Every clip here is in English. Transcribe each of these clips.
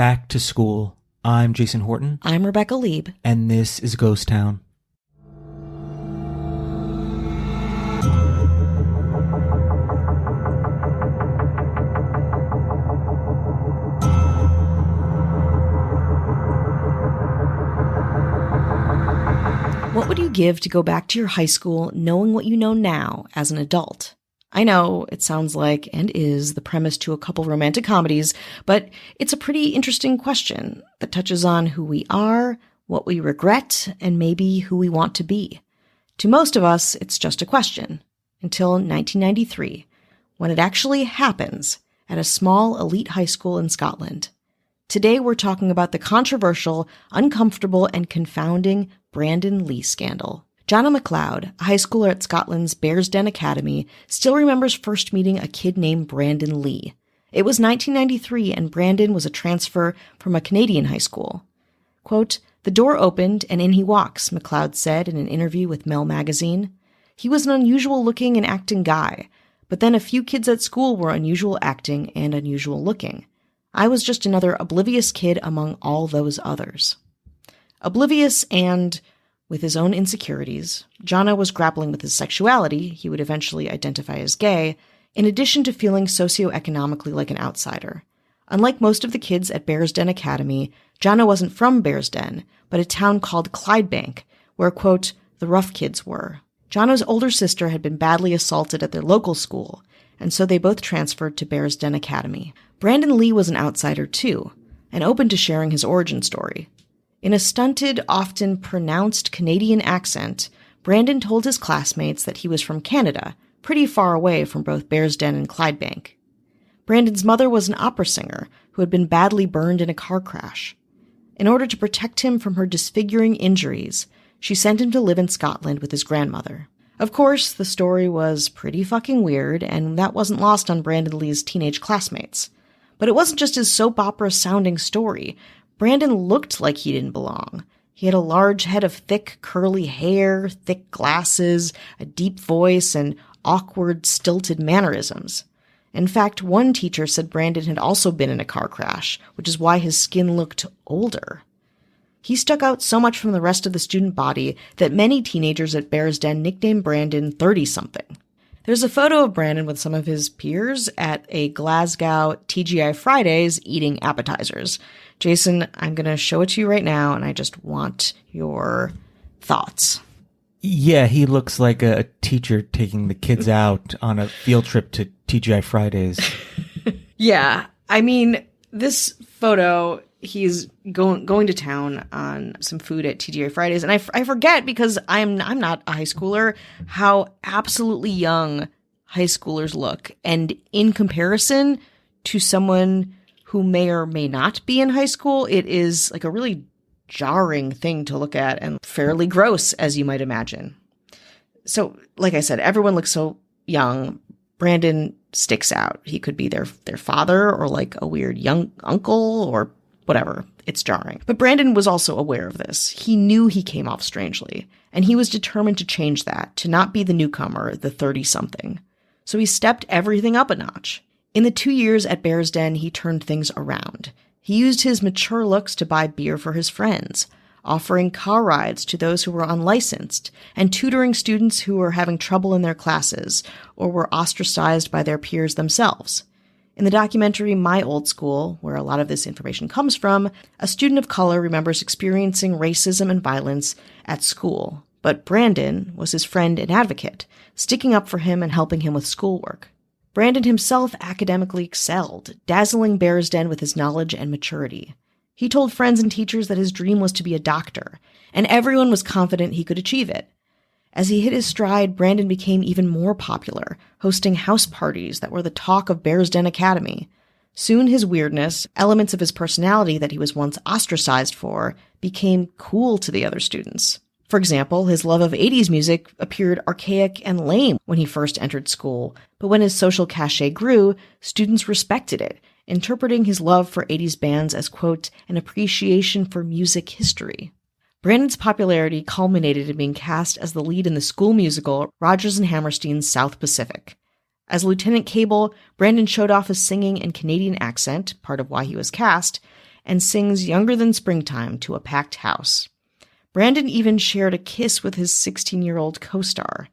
back to school. I'm Jason Horton. I'm Rebecca Lieb. And this is Ghost Town. What would you give to go back to your high school knowing what you know now as an adult? I know it sounds like, and is, the premise to a couple romantic comedies, but it's a pretty interesting question that touches on who we are, what we regret, and maybe who we want to be. To most of us, it's just a question, until 1993, when it actually happens at a small elite high school in Scotland. Today we're talking about the controversial, uncomfortable, and confounding Brandon Lee scandal. Jonna McLeod, a high schooler at Scotland's Bearsden Academy, still remembers first meeting a kid named Brandon Lee. It was 1993, and Brandon was a transfer from a Canadian high school. Quote, "The door opened, and in he walks," McLeod said in an interview with Mel magazine. He was an unusual-looking and acting guy, but then a few kids at school were unusual acting and unusual looking. I was just another oblivious kid among all those others. Oblivious and with his own insecurities, Jonna was grappling with his sexuality, he would eventually identify as gay, in addition to feeling socioeconomically like an outsider. Unlike most of the kids at Bearsden Academy, Jonna wasn't from Bearsden, but a town called Clydebank, where, quote, the rough kids were. Jonna's older sister had been badly assaulted at their local school, and so they both transferred to Bearsden Academy. Brandon Lee was an outsider too, and open to sharing his origin story. In a stunted, often pronounced Canadian accent, Brandon told his classmates that he was from Canada, pretty far away from both Bearsden and Clydebank. Brandon's mother was an opera singer who had been badly burned in a car crash. In order to protect him from her disfiguring injuries, she sent him to live in Scotland with his grandmother. Of course, the story was pretty fucking weird, and that wasn't lost on Brandon Lee's teenage classmates. But it wasn't just his soap opera-sounding story. Brandon looked like he didn't belong. He had a large head of thick, curly hair, thick glasses, a deep voice, and awkward, stilted mannerisms. In fact, one teacher said Brandon had also been in a car crash, which is why his skin looked older. He stuck out so much from the rest of the student body that many teenagers at Bearsden nicknamed Brandon 30-something. There's a photo of Brandon with some of his peers at a Glasgow TGI Fridays eating appetizers. Jason, I'm going to show it to you right now, and I just want your thoughts. Yeah, he looks like a teacher taking the kids out on a field trip to TGI Fridays. Yeah, I mean, this photo, he's going to town on some food at TGI Fridays, and I forget, because I'm not a high schooler, how absolutely young high schoolers look. And in comparison to someone who may or may not be in high school, it is like a really jarring thing to look at and fairly gross, as you might imagine. So, like I said, everyone looks so young. Brandon sticks out. He could be their father or like a weird young uncle or whatever. It's jarring. But Brandon was also aware of this. He knew he came off strangely, and he was determined to change that, to not be the newcomer, the 30-something. So he stepped everything up a notch. In the 2 years at Bearsden, he turned things around. He used his mature looks to buy beer for his friends, offering car rides to those who were unlicensed, and tutoring students who were having trouble in their classes or were ostracized by their peers themselves. In the documentary My Old School, where a lot of this information comes from, a student of color remembers experiencing racism and violence at school, but Brandon was his friend and advocate, sticking up for him and helping him with schoolwork. Brandon himself academically excelled, dazzling Bearsden with his knowledge and maturity. He told friends and teachers that his dream was to be a doctor, and everyone was confident he could achieve it. As he hit his stride, Brandon became even more popular, hosting house parties that were the talk of Bearsden Academy. Soon his weirdness, elements of his personality that he was once ostracized for, became cool to the other students. For example, his love of 80s music appeared archaic and lame when he first entered school, but when his social cachet grew, students respected it, interpreting his love for 80s bands as, quote, an appreciation for music history. Brandon's popularity culminated in being cast as the lead in the school musical Rodgers and Hammerstein's South Pacific. As Lieutenant Cable, Brandon showed off his singing and Canadian accent, part of why he was cast, and sings Younger Than Springtime to a packed house. Brandon even shared a kiss with his 16-year-old co-star.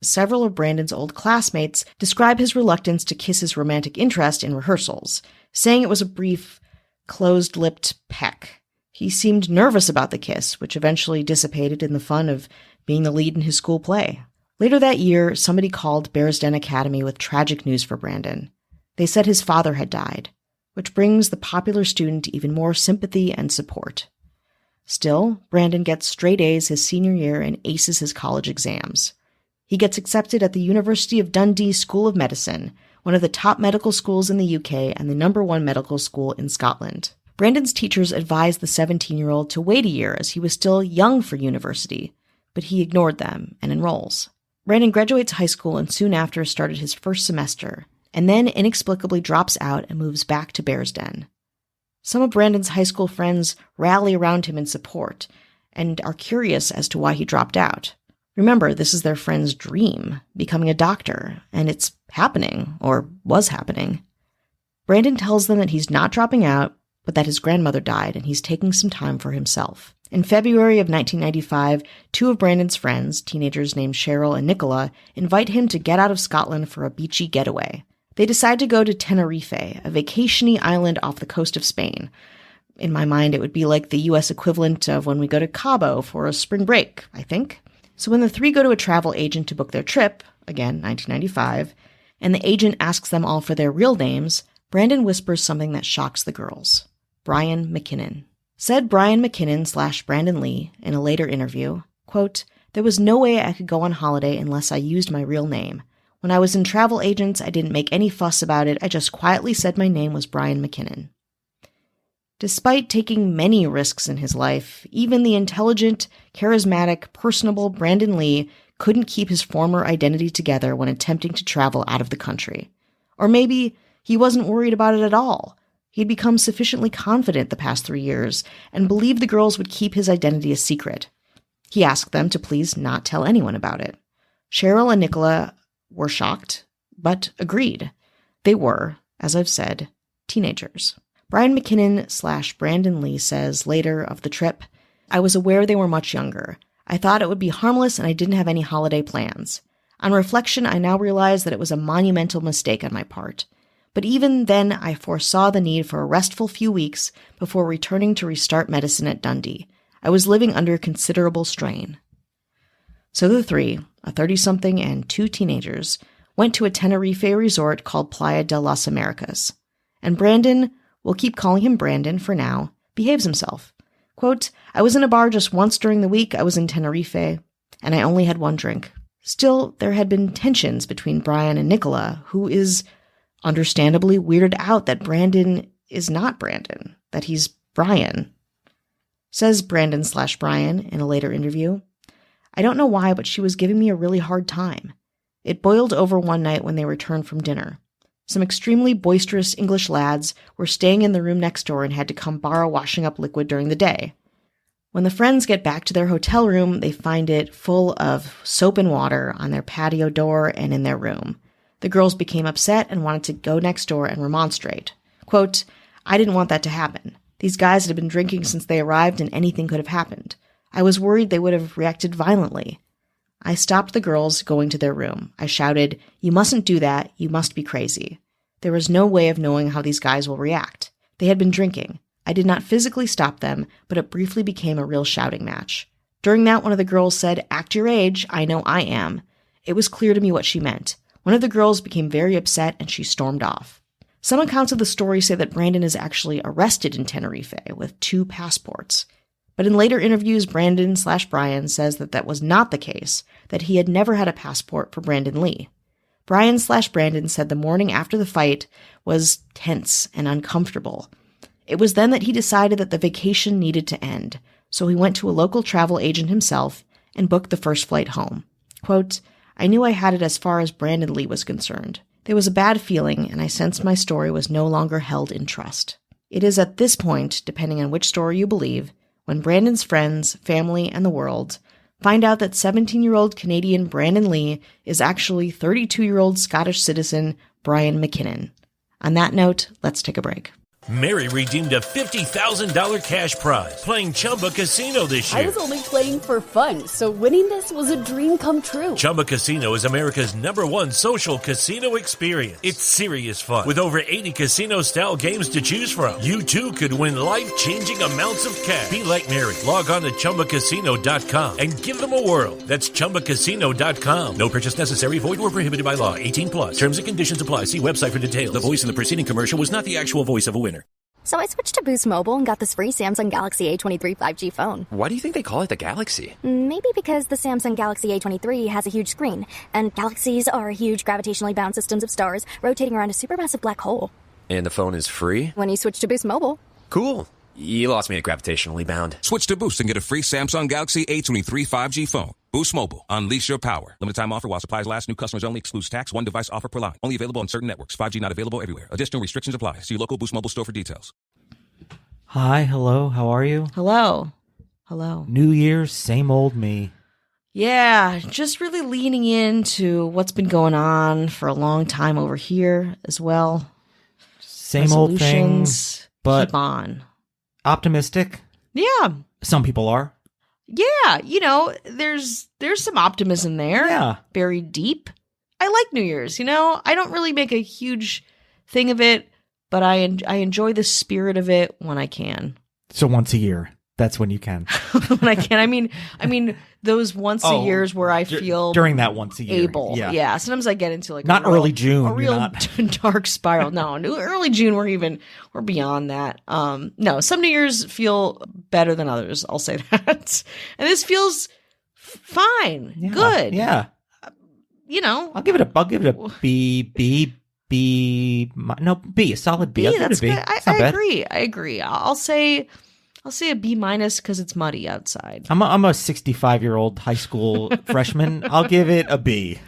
Several of Brandon's old classmates describe his reluctance to kiss his romantic interest in rehearsals, saying it was a brief, closed-lipped peck. He seemed nervous about the kiss, which eventually dissipated in the fun of being the lead in his school play. Later that year, somebody called Bearsden Academy with tragic news for Brandon. They said his father had died, which brings the popular student even more sympathy and support. Still, Brandon gets straight A's his senior year and aces his college exams. He gets accepted at the University of Dundee School of Medicine, one of the top medical schools in the UK and the #1 medical school in Scotland. Brandon's teachers advised the 17-year-old to wait a year as he was still young for university, but he ignored them and enrolls. Brandon graduates high school and soon after started his first semester, and then inexplicably drops out and moves back to Bearsden. Some of Brandon's high school friends rally around him in support and are curious as to why he dropped out. Remember, this is their friend's dream, becoming a doctor, and it's happening, or was happening. Brandon tells them that he's not dropping out, but that his grandmother died and he's taking some time for himself. In February of 1995, two of Brandon's friends, teenagers named Cheryl and Nicola, invite him to get out of Scotland for a beachy getaway. They decide to go to Tenerife, a vacation-y island off the coast of Spain. In my mind, it would be like the U.S. equivalent of when we go to Cabo for a spring break, I think. So when the three go to a travel agent to book their trip, again, 1995, and the agent asks them all for their real names, Brandon whispers something that shocks the girls. Brian McKinnon. Said Brian McKinnon / Brandon Lee in a later interview, quote, "There was no way I could go on holiday unless I used my real name. When I was in travel agents, I didn't make any fuss about it. I just quietly said my name was Brian McKinnon." Despite taking many risks in his life, even the intelligent, charismatic, personable Brandon Lee couldn't keep his former identity together when attempting to travel out of the country. Or maybe he wasn't worried about it at all. He'd become sufficiently confident the past 3 years and believed the girls would keep his identity a secret. He asked them to please not tell anyone about it. Cheryl and Nicola were shocked, but agreed. They were, as I've said, teenagers. Brian McKinnon / Brandon Lee says later of the trip, "I was aware they were much younger. I thought it would be harmless and I didn't have any holiday plans. On reflection, I now realize that it was a monumental mistake on my part. But even then, I foresaw the need for a restful few weeks before returning to restart medicine at Dundee. I was living under considerable strain." So the three, a 30-something and 2 teenagers, went to a Tenerife resort called Playa de las Americas. And Brandon, we'll keep calling him Brandon for now, behaves himself. Quote, "I was in a bar just once during the week I was in Tenerife, and I only had 1 drink." Still, there had been tensions between Brian and Nicola, who is understandably weirded out that Brandon is not Brandon, that he's Brian. Says Brandon / Brian in a later interview, "I don't know why, but she was giving me a really hard time. It boiled over one night when they returned from dinner. Some extremely boisterous English lads were staying in the room next door and had to come borrow washing up liquid during the day. When the friends get back to their hotel room, they find it full of soap and water on their patio door and in their room. The girls became upset and wanted to go next door and remonstrate. Quote, "I didn't want that to happen. These guys had been drinking since they arrived and anything could have happened. I was worried they would have reacted violently. I stopped the girls going to their room. I shouted, 'You mustn't do that. You must be crazy.' There was no way of knowing how these guys will react. They had been drinking. I did not physically stop them, but it briefly became a real shouting match. During that, one of the girls said, 'Act your age. I know I am.' It was clear to me what she meant. One of the girls became very upset and she stormed off." Some accounts of the story say that Brandon is actually arrested in Tenerife with 2 passports. But in later interviews, Brandon / Brian says that that was not the case, that he had never had a passport for Brandon Lee. Brian / Brandon said the morning after the fight was tense and uncomfortable. It was then that he decided that the vacation needed to end, so he went to a local travel agent himself and booked the first flight home. Quote, "I knew I had it as far as Brandon Lee was concerned. There was a bad feeling, and I sensed my story was no longer held in trust." It is at this point, depending on which story you believe, when Brandon's friends, family, and the world find out that 17-year-old Canadian Brandon Lee is actually 32-year-old Scottish citizen Brian McKinnon. On that note, let's take a break. Mary redeemed a $50,000 cash prize playing Chumba Casino this year. I was only playing for fun, so winning this was a dream come true. Chumba Casino is America's #1 social casino experience. It's serious fun. With over 80 casino-style games to choose from, you too could win life-changing amounts of cash. Be like Mary. Log on to ChumbaCasino.com and give them a whirl. That's ChumbaCasino.com. No purchase necessary. Void or prohibited by law. 18 plus. Terms and conditions apply. See website for details. The voice in the preceding commercial was not the actual voice of a winner. So I switched to Boost Mobile and got this free Samsung Galaxy A23 5G phone. Why do you think they call it the Galaxy? Maybe because the Samsung Galaxy A23 has a huge screen, and galaxies are huge gravitationally bound systems of stars rotating around a supermassive black hole. And the phone is free? When you switch to Boost Mobile. Cool. You lost me at gravitationally bound. Switch to Boost and get a free Samsung Galaxy A23 5G phone. Boost Mobile. Unleash your power. Limited time offer while supplies last. New customers only. Excludes tax. One device offer per line. Only available on certain networks. 5G not available everywhere. Additional restrictions apply. See local Boost Mobile store for details. Hi, hello, how are you? Hello. Hello. New Year's, same old me. Yeah, just really leaning into what's been going on for a long time over here as well. Same old thing, Resolutions, but keep on. optimistic. Yeah. Some people are. Yeah, there's some optimism there. Yeah. Buried deep. I like New Year's, I don't really make a huge thing of it, but I enjoy the spirit of it when I can. So once a year, that's when you can. When I can. I mean those once a years where I feel during that once a year. able. Yeah. Sometimes I get into like not early June. A real dark spiral. No, early June we're beyond that. No, some New Year's feel better than others. I'll say that. And this feels fine. Yeah, good. Yeah. I'll give it a B. A solid B. B, I'll give that's it a B. good. It's not I bad. agree. I'll say a B- because it's muddy outside. I'm a 65-year-old high school freshman. I'll give it a B.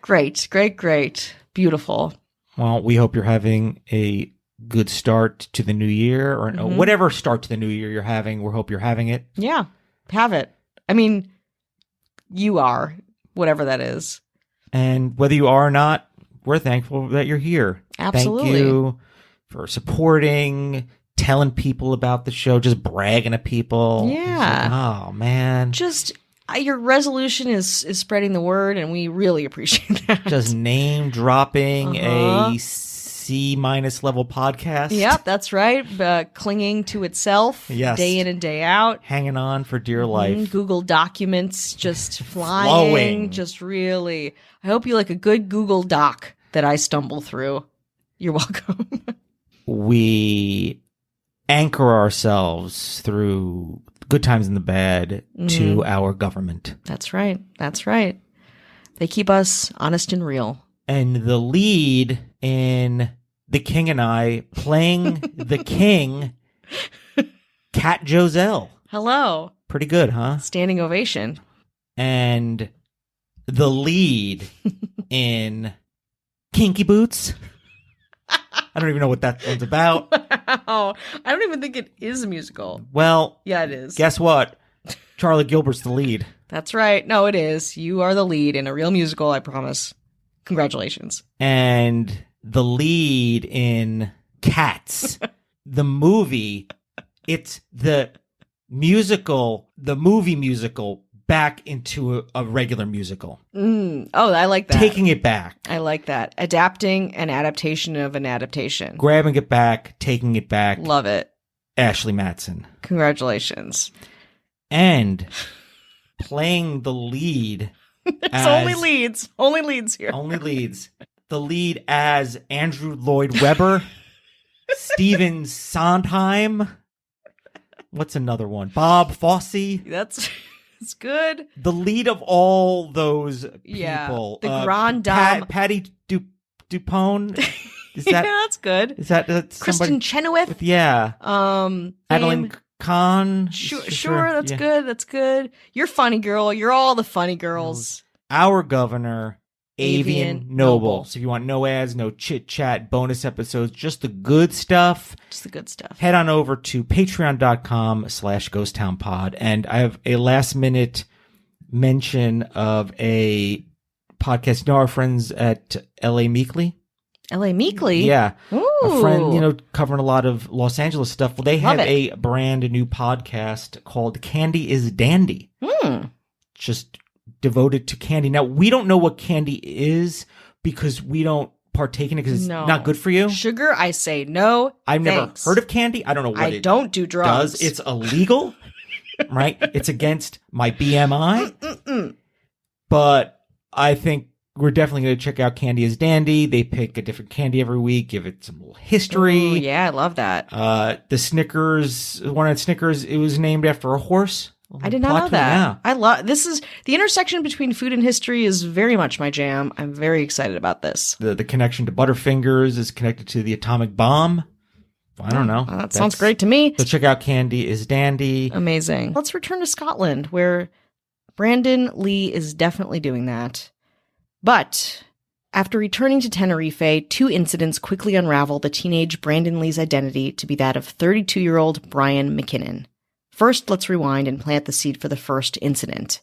Great. Beautiful. Well, we hope you're having a good start to the new year, or whatever start to the new year you're having. We hope you're having it. Yeah, have it. I mean, you are, whatever that is. And whether you are or not, we're thankful that you're here. Absolutely. Thank you for supporting, telling people about the show, just bragging to people. Yeah. Like, oh, man. Just your resolution is spreading the word, and we really appreciate that. Just name dropping a C- level podcast. Yep, that's right. Clinging to itself day in and day out. Hanging on for dear life. Google Documents just flying. Flowing. Just really. I hope you like a good Google Doc that I stumble through. You're welcome. We anchor ourselves through good times and the bad to our government. That's right. They keep us honest and real. And the lead in The King and I playing the king, Cat Joselle. Hello. Pretty good, huh? Standing ovation. And the lead in Kinky Boots. I don't even know what that one's about. Wow. I don't even think it is a musical. Well, yeah, it is. Guess what? Charlie Gilbert's the lead. That's right. No, it is. You are the lead in a real musical, I promise. Congratulations. And the lead in Cats, the movie, it's the movie musical back into a regular musical. Oh, I like that. Taking it back. I like that. Adapting an adaptation of an adaptation. Grabbing it back, taking it back. Love it. Ashley Madsen. Congratulations. And playing the lead. It's only leads. Only leads here. Only leads. The lead as Andrew Lloyd Webber, Stephen Sondheim. What's another one? Bob Fosse. That's good. The lead of all those people. Yeah. The Grand Dame. Patty Dupone. Is that, yeah, that's good. Is that Kristen Chenoweth? Yeah. Adeline Kahn. Sure. That's good. That's good. You're funny girl. You're all the funny girls. Our governor, Avian Noble. So if you want no ads, no chit chat, bonus episodes, just the good stuff. Just the good stuff. Head on over to patreon.com/ghosttownpod. And I have a last minute mention of a podcast. You know our friends at LA Meekly? L.A. Meekly? Yeah. Ooh. A friend, covering a lot of Los Angeles stuff. Well, they Love have it. a brand new podcast called Candy is Dandy. Just devoted to candy. Now, we don't know what candy is because we don't partake in it because it's not good for you. Sugar, I say no. I've thanks. never heard of candy. I don't know what I don't do drugs. does. It's illegal, right? It's against my BMI. But I think we're definitely going to check out Candy is Dandy. They pick a different candy every week, give it some little history. Ooh, yeah, I love that. The Snickers, one of the Snickers, it was named after a horse. I did not know that. Yeah. I love this. Is the intersection between food and history is very much my jam. I'm very excited about this. The connection to Butterfingers is connected to the atomic bomb. I don't know. That sounds great to me. So check out Candy is Dandy. Amazing. Let's return to Scotland, where Brandon Lee is definitely doing that. But after returning to Tenerife, 2 incidents quickly unravel the teenage Brandon Lee's identity to be that of 32-year-old Brian McKinnon. First, let's rewind and plant the seed for the first incident.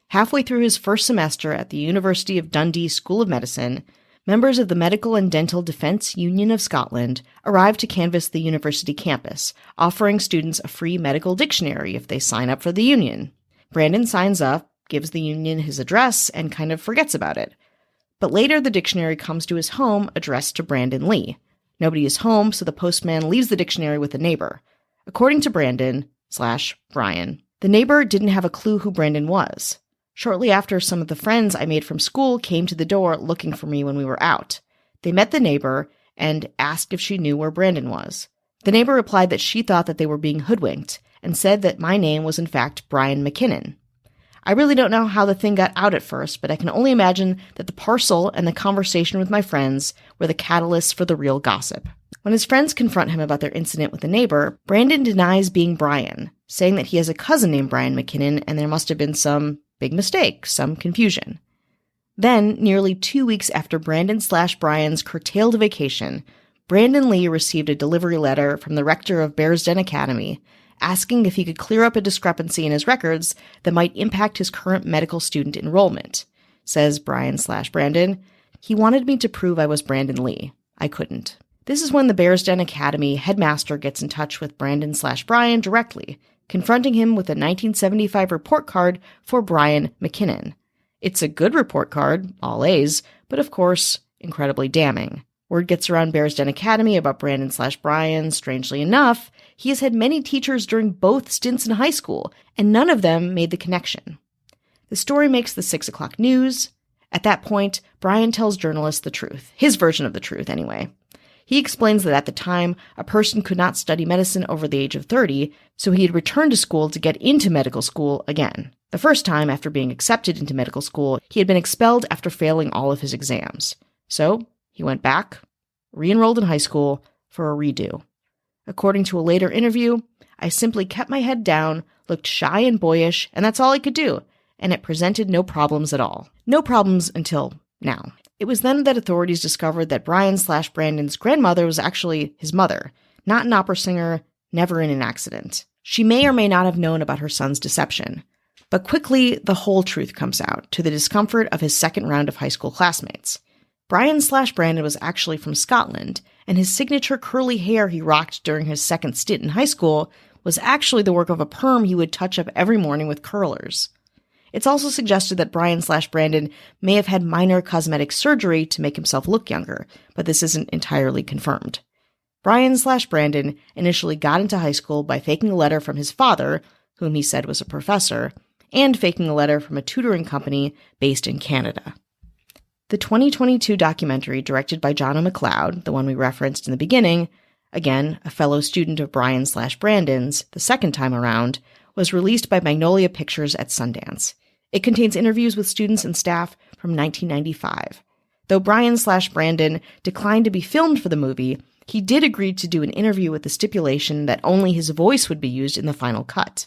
Halfway through his first semester at the University of Dundee School of Medicine, members of the Medical and Dental Defence Union of Scotland arrived to canvass the university campus, offering students a free medical dictionary if they sign up for the union. Brandon signs up, gives the union his address, and kind of forgets about it. But later, the dictionary comes to his home, addressed to Brandon Lee. Nobody is home, so the postman leaves the dictionary with a neighbor. According to Brandon / Brian, the neighbor didn't have a clue who Brandon was. Shortly after, some of the friends I made from school came to the door looking for me when we were out. They met the neighbor and asked if she knew where Brandon was. The neighbor replied that she thought that they were being hoodwinked and said that my name was in fact Brian McKinnon. I really don't know how the thing got out at first, but I can only imagine that the parcel and the conversation with my friends were the catalysts for the real gossip. When his friends confront him about their incident with the neighbor, Brandon denies being Brian, saying that he has a cousin named Brian McKinnon and there must have been some big mistake, some confusion. Then, nearly 2 weeks after Brandon / Brian's curtailed vacation, Brandon Lee received a delivery letter from the rector of Bearsden Academy asking if he could clear up a discrepancy in his records that might impact his current medical student enrollment. Says Brian / Brandon, "He wanted me to prove I was Brandon Lee. I couldn't." This is when the Bearsden Academy headmaster gets in touch with Brandon / Brian directly, confronting him with a 1975 report card for Brian McKinnon. It's a good report card, all A's, but of course, incredibly damning. Word gets around Bearsden Academy about Brandon / Brian. Strangely enough, he has had many teachers during both stints in high school, and none of them made the connection. The story makes the 6 o'clock news. At that point, Brian tells journalists the truth, his version of the truth anyway. He explains that at the time, a person could not study medicine over the age of 30, so he had returned to school to get into medical school again. The first time, after being accepted into medical school, he had been expelled after failing all of his exams. So, he went back, re-enrolled in high school for a redo. According to a later interview, "I simply kept my head down, looked shy and boyish, and that's all I could do, and it presented no problems at all. No problems until now." It was then that authorities discovered that Brian / Brandon's grandmother was actually his mother, not an opera singer, never in an accident. She may or may not have known about her son's deception. But quickly, the whole truth comes out, to the discomfort of his second round of high school classmates. Brian / Brandon was actually from Scotland, and his signature curly hair he rocked during his second stint in high school was actually the work of a perm he would touch up every morning with curlers. It's also suggested that Brian / Brandon may have had minor cosmetic surgery to make himself look younger, but this isn't entirely confirmed. Brian / Brandon initially got into high school by faking a letter from his father, whom he said was a professor, and faking a letter from a tutoring company based in Canada. The 2022 documentary, directed by John McLeod, the one we referenced in the beginning, again, a fellow student of Brian / Brandon's, the second time around, was released by Magnolia Pictures at Sundance. It contains interviews with students and staff from 1995. Though Brian / Brandon declined to be filmed for the movie, he did agree to do an interview with the stipulation that only his voice would be used in the final cut.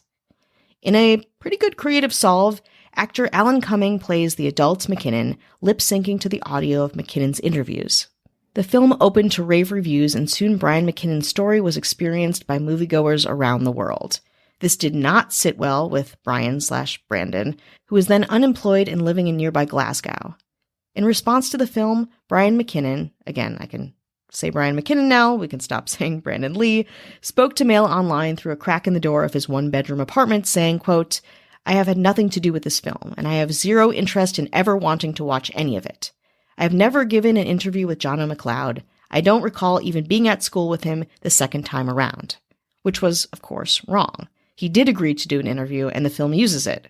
In a pretty good creative solve, actor Alan Cumming plays the adult McKinnon, lip-syncing to the audio of McKinnon's interviews. The film opened to rave reviews, and soon Brian McKinnon's story was experienced by moviegoers around the world. This did not sit well with Brian / Brandon, who was then unemployed and living in nearby Glasgow. In response to the film, Brian McKinnon, again, I can say Brian McKinnon now, we can stop saying Brandon Lee, spoke to Mail Online through a crack in the door of his one-bedroom apartment saying, quote, "I have had nothing to do with this film, and I have zero interest in ever wanting to watch any of it. I have never given an interview with Jono McLeod. I don't recall even being at school with him the second time around." Which was, of course, wrong. He did agree to do an interview, and the film uses it.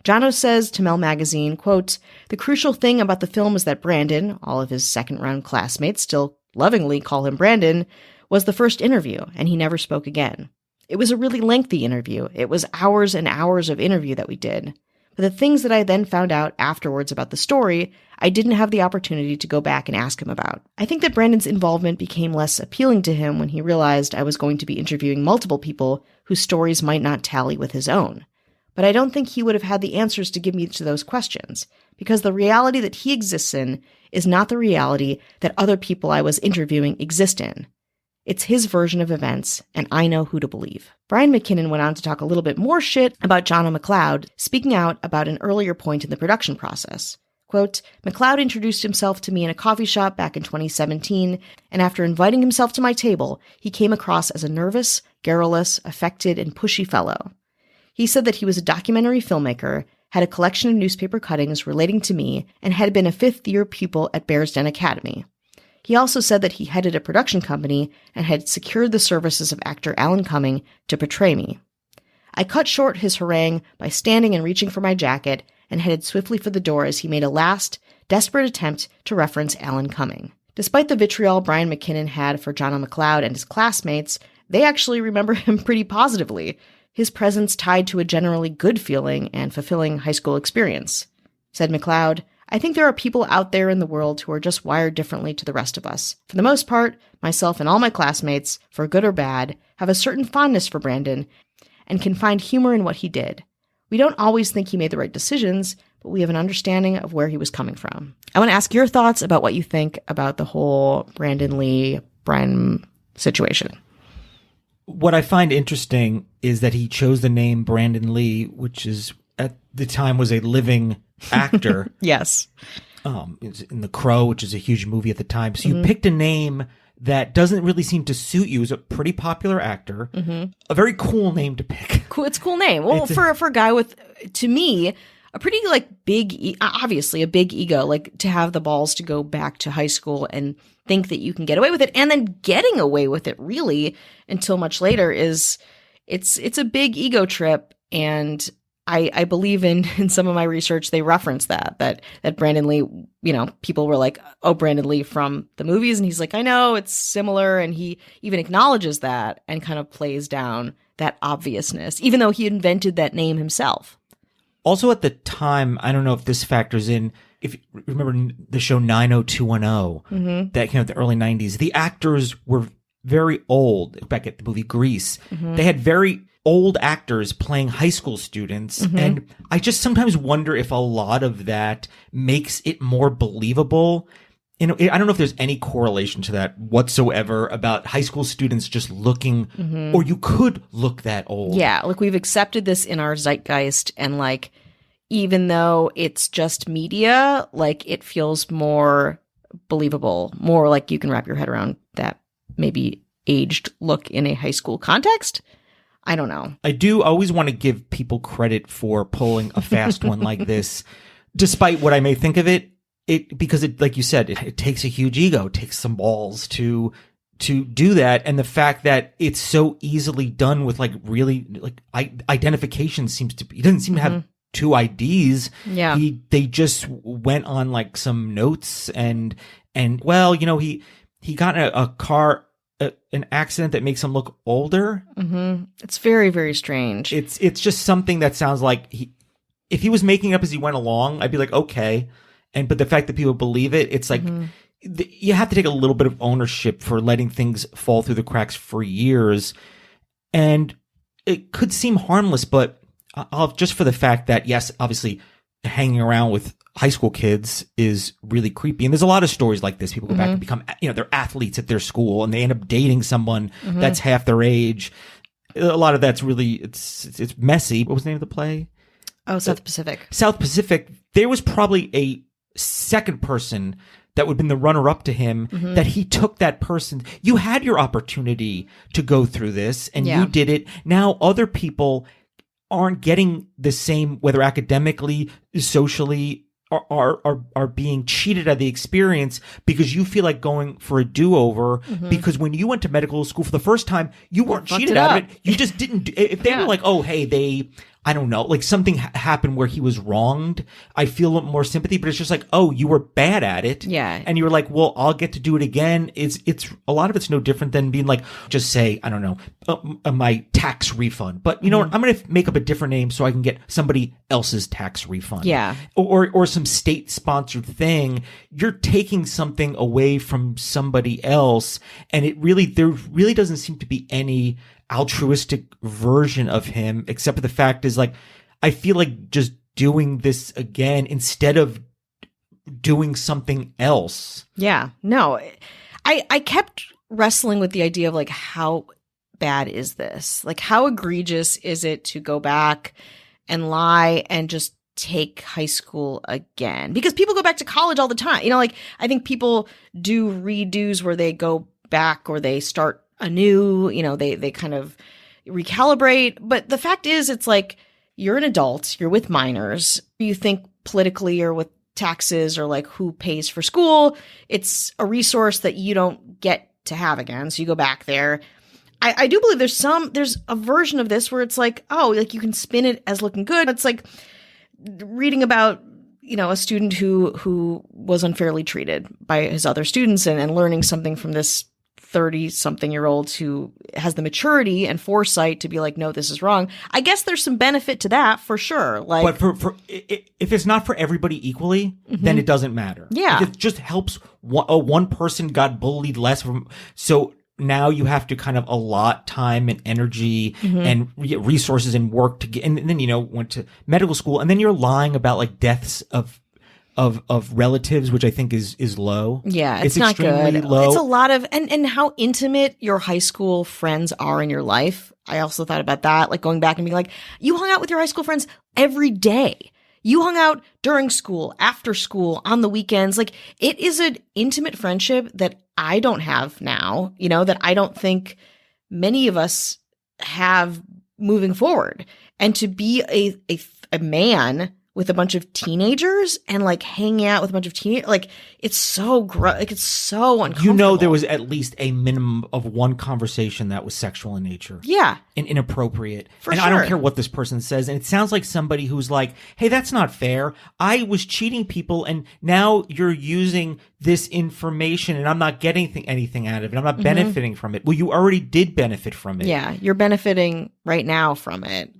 Jono says to Mel Magazine, quote, "The crucial thing about the film is that Brandon, all of his second-round classmates still lovingly call him Brandon, was the first interview, and he never spoke again. It was a really lengthy interview. It was hours and hours of interview that we did. But the things that I then found out afterwards about the story, I didn't have the opportunity to go back and ask him about. I think that Brandon's involvement became less appealing to him when he realized I was going to be interviewing multiple people whose stories might not tally with his own. But I don't think he would have had the answers to give me to those questions, because the reality that he exists in is not the reality that other people I was interviewing exist in. It's his version of events, and I know who to believe." Brian McKinnon went on to talk a little bit more shit about Jono McLeod, speaking out about an earlier point in the production process. Quote, "McLeod introduced himself to me in a coffee shop back in 2017, and after inviting himself to my table, he came across as a nervous, garrulous, affected, and pushy fellow. He said that he was a documentary filmmaker, had a collection of newspaper cuttings relating to me, and had been a fifth-year pupil at Bearsden Academy. He also said that he headed a production company and had secured the services of actor Alan Cumming to portray me. I cut short his harangue by standing and reaching for my jacket and headed swiftly for the door as he made a last, desperate attempt to reference Alan Cumming. Despite the vitriol Brian McKinnon had for Jono McLeod and his classmates, they actually remember him pretty positively. His presence tied to a generally good feeling and fulfilling high school experience. Said McLeod, "I think there are people out there in the world who are just wired differently to the rest of us. For the most part, myself and all my classmates, for good or bad, have a certain fondness for Brandon and can find humor in what he did. We don't always think he made the right decisions, but we have an understanding of where he was coming from." I want to ask your thoughts about what you think about the whole Brandon Lee, Brian situation. What I find interesting is that he chose the name Brandon Lee, which is at the time was a living actor. Yes. In The Crow, which is a huge movie at the time. So you picked a name that doesn't really seem to suit you as a pretty popular actor. A very cool name to pick. Cool. It's a cool name. Well, for a guy with, to me, a pretty big, obviously a big ego, to have the balls to go back to high school and think that you can get away with it, and then getting away with it really until much later it's a big ego trip. And I believe in some of my research, they reference that Brandon Lee, people were like, "Oh, Brandon Lee from the movies." And he's like, "I know, it's similar." And he even acknowledges that and kind of plays down that obviousness, even though he invented that name himself. Also at the time, I don't know if this factors in, if you remember the show 90210 that came out in the early 90s, the actors were very old. Back at the movie Grease, they had very old actors playing high school students. And I just sometimes wonder if a lot of that makes it more believable. I don't know if there's any correlation to that whatsoever about high school students just looking, or you could look that old. Yeah, we've accepted this in our zeitgeist, and even though it's just media, it feels more believable, more like you can wrap your head around that maybe aged look in a high school context. I don't know. I do always want to give people credit for pulling a fast one like this, despite what I may think of it. Because like you said, it takes a huge ego, it takes some balls to do that. And the fact that it's so easily done with identification seems to be, he doesn't seem to have two IDs. Yeah. They just went on some notes and well, he got in a car, an accident that makes him look older. It's very, very strange. It's just something that sounds like if he was making it up as he went along, I'd be like, okay. But the fact that people believe it, it's you have to take a little bit of ownership for letting things fall through the cracks for years. And it could seem harmless, but just for the fact that, yes, obviously hanging around with high school kids is really creepy. And there's a lot of stories like this. People go back and become, they're athletes at their school and they end up dating someone that's half their age. A lot of that's really, it's messy. What was the name of the play? Oh, South Pacific. South Pacific. There was probably second person that would have been the runner-up to him, that he took that person. You had your opportunity to go through this, and you did it. Now other people aren't getting the same, whether academically, socially, are being cheated out of the experience because you feel like going for a do-over, because when you went to medical school for the first time, you weren't cheated out of it. You just didn't. If they were like, oh, hey, I don't know, like something happened where he was wronged, I feel a little more sympathy, but it's just like, oh, you were bad at it. Yeah. And you were like, well, I'll get to do it again. It's a lot of it's no different than being like, just say, I don't know, my tax refund. But you know what? I'm going to make up a different name so I can get somebody else's tax refund. Yeah. Or some state sponsored thing. You're taking something away from somebody else. And there really doesn't seem to be any altruistic version of him, except for the fact is like, I feel like just doing this again instead of doing something else. Yeah, no, I kept wrestling with the idea of like, how bad is this? Like, how egregious is it to go back and lie and just take high school again? Because people go back to college all the time. You know, like I think people do redos where they go back or they start anew, you know, they kind of recalibrate. But the fact is, it's like, you're an adult, you're with minors, you think politically or with taxes or like who pays for school, it's a resource that you don't get to have again. So you go back there. I do believe there's a version of this where it's like, oh, like you can spin it as looking good. It's like reading about, you know, a student who was unfairly treated by his other students and learning something from this 30-something-year-old who has the maturity and foresight to be like, no, this is wrong. I guess there's some benefit to that for sure. Like, but for if it's not for everybody equally, then it doesn't matter. Yeah, it just helps. One person got bullied less from, so now you have to kind of allot time and energy and resources and work to get, and then, you know, went to medical school, and then you're lying about like deaths of relatives, which I think is low. Yeah, it's not good. Low. It's a lot of, and how intimate your high school friends are in your life. I also thought about that, like going back and being like, you hung out with your high school friends every day. You hung out during school, after school, on the weekends. Like, it is an intimate friendship that I don't have now, you know, that I don't think many of us have moving forward. And to be a man with a bunch of teenagers and like hanging out with a bunch of teenagers, like it's so gross, like it's so uncomfortable. You know, there was at least a minimum of one conversation that was sexual in nature. Yeah. And inappropriate. For and sure. I don't care what this person says. And it sounds like somebody who's like, hey, that's not fair. I was cheating people and now you're using this information and I'm not getting anything out of it. I'm not benefiting from it. Well, you already did benefit from it. Yeah. You're benefiting right now from it.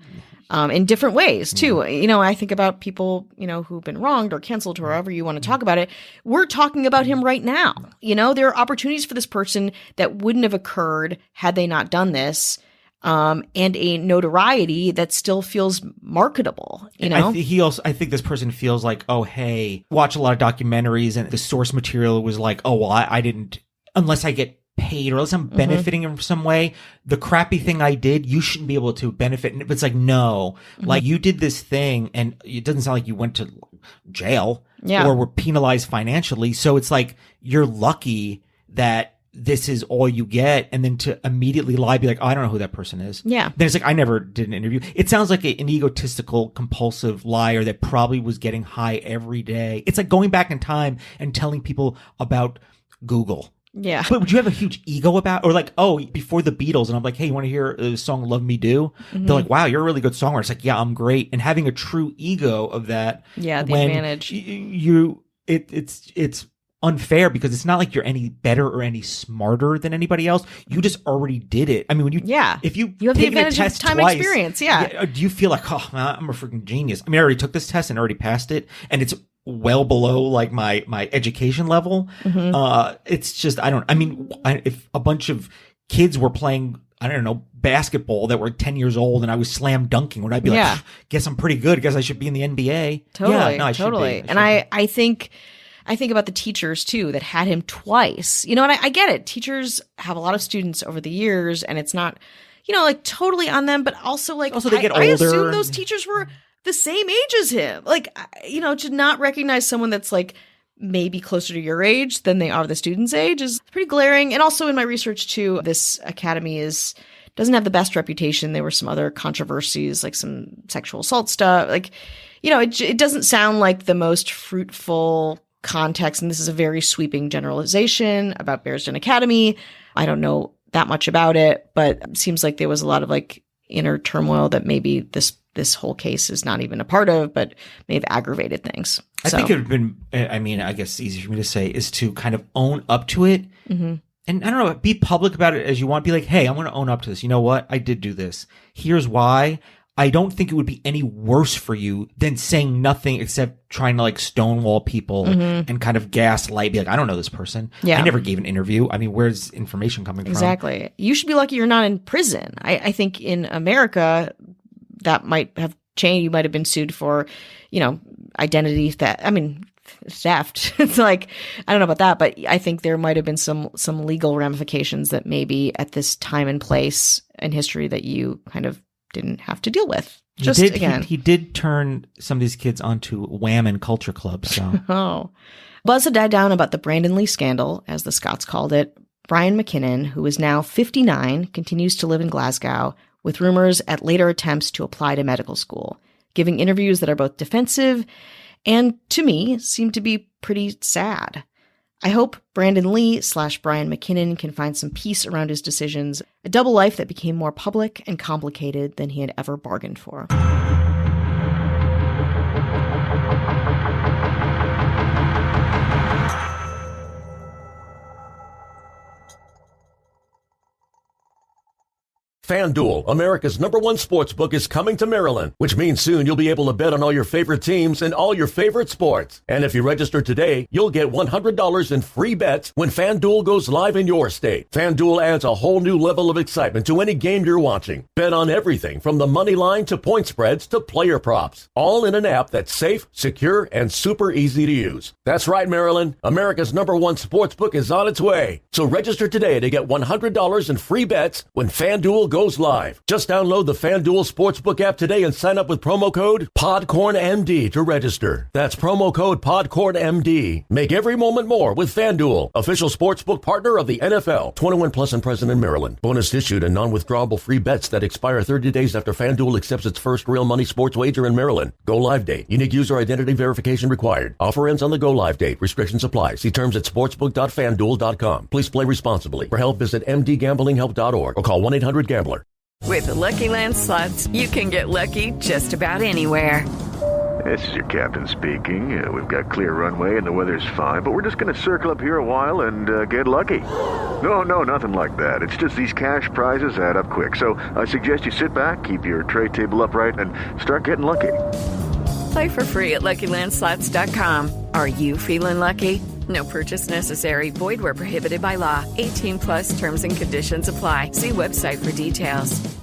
In different ways too. You know, I think about people, you know, who've been wronged or canceled or however you want to talk about it. We're talking about him right now. You know, there are opportunities for this person that wouldn't have occurred had they not done this. And a notoriety that still feels marketable, you know? I think this person feels like, oh, hey, watch a lot of documentaries and the source material was like, oh, well, I didn't, unless I get paid or unless I'm benefiting in some way, the crappy thing I did, you shouldn't be able to benefit. And it's like, no, like you did this thing and it doesn't sound like you went to jail or were penalized financially. So it's like, you're lucky that this is all you get. And then to immediately lie, be like, oh, I don't know who that person is. Yeah. Then it's like, I never did an interview. It sounds like an egotistical, compulsive liar that probably was getting high every day. It's like going back in time and telling people about Google. Yeah. But would you have a huge ego about, or like, oh, before the Beatles, and I'm like, hey, you want to hear the song Love Me Do? They're like, wow, you're a really good songwriter. It's like, yeah, I'm great. And having a true ego of that. Yeah, the advantage. It's unfair because it's not like you're any better or any smarter than anybody else. You just already did it. I mean, if you have the advantage of time twice, experience. Yeah. Do you feel like, oh, man, I'm a freaking genius? I mean, I already took this test and already passed it, and it's well below like my education level. It's just, if a bunch of kids were playing, I don't know, basketball that were 10 years old and I was slam dunking, would I be like, guess I'm pretty good. Guess I should be in the NBA. Totally. Yeah, no, I totally. should be. And I think about the teachers too that had him twice, you know, and I get it. Teachers have a lot of students over the years and it's not, you know, like totally on them, but also like, they get older. I assume those teachers were the same age as him. Like, to not recognize someone that's like maybe closer to your age than they are the student's age is pretty glaring. And also in my research too, this academy doesn't have the best reputation. There were some other controversies, like some sexual assault stuff. Like, it doesn't sound like the most fruitful context. And this is a very sweeping generalization about Bearsden Academy. I don't know that much about it, but it seems like there was a lot of like inner turmoil that maybe this whole case is not even a part of, but may have aggravated things. I think it would have been, I guess easy for me to say is to kind of own up to it. Mm-hmm. And I don't know, be public about it as you want. Be like, hey, I'm going to own up to this. You know what? I did do this. Here's why. I don't think it would be any worse for you than saying nothing except trying to like stonewall people and kind of gaslight. Be like, I don't know this person. Yeah. I never gave an interview. I mean, where's information coming from? Exactly. You should be lucky you're not in prison. I think in America that might have changed. You might have been sued for, identity theft. I mean, theft. It's like, I don't know about that, but I think there might have been some legal ramifications that maybe at this time and place in history that you kind of didn't have to deal with. He did turn some of these kids onto Wham and Culture Club. So, buzz had died down about the Brandon Lee scandal, as the Scots called it. Brian McKinnon, who is now 59, continues to live in Glasgow, with rumors at later attempts to apply to medical school, giving interviews that are both defensive and, to me, seem to be pretty sad. I hope Brandon Lee / Brian McKinnon can find some peace around his decisions, a double life that became more public and complicated than he had ever bargained for. FanDuel, America's #1 sportsbook, is coming to Maryland, which means soon you'll be able to bet on all your favorite teams and all your favorite sports. And if you register today, you'll get $100 in free bets when FanDuel goes live in your state. FanDuel adds a whole new level of excitement to any game you're watching. Bet on everything from the money line to point spreads to player props, all in an app that's safe, secure, and super easy to use. That's right, Maryland. America's #1 sportsbook is on its way. So register today to get $100 in free bets when FanDuel goes live. Just download the FanDuel Sportsbook app today and sign up with promo code PODCORNMD to register. That's promo code PODCORNMD. Make every moment more with FanDuel, official sportsbook partner of the NFL. 21 plus and present in Maryland. Bonus issued and non-withdrawable free bets that expire 30 days after FanDuel accepts its first real money sports wager in Maryland. Go live date. Unique user identity verification required. Offer ends on the go live date. Restrictions apply. See terms at sportsbook.fanduel.com. Please play responsibly. For help, visit mdgamblinghelp.org or call 1-800-GAMBLER. With the Lucky Land Slots, you can get lucky just about anywhere. This is your captain speaking. We've got clear runway and the weather's fine, but we're just going to circle up here a while and get lucky. No, nothing like that. It's just these cash prizes add up quick. So I suggest you sit back, keep your tray table upright, and start getting lucky. Play for free at LuckyLandSlots.com. Are you feeling lucky? No purchase necessary. Void where prohibited by law. 18 plus terms and conditions apply. See website for details.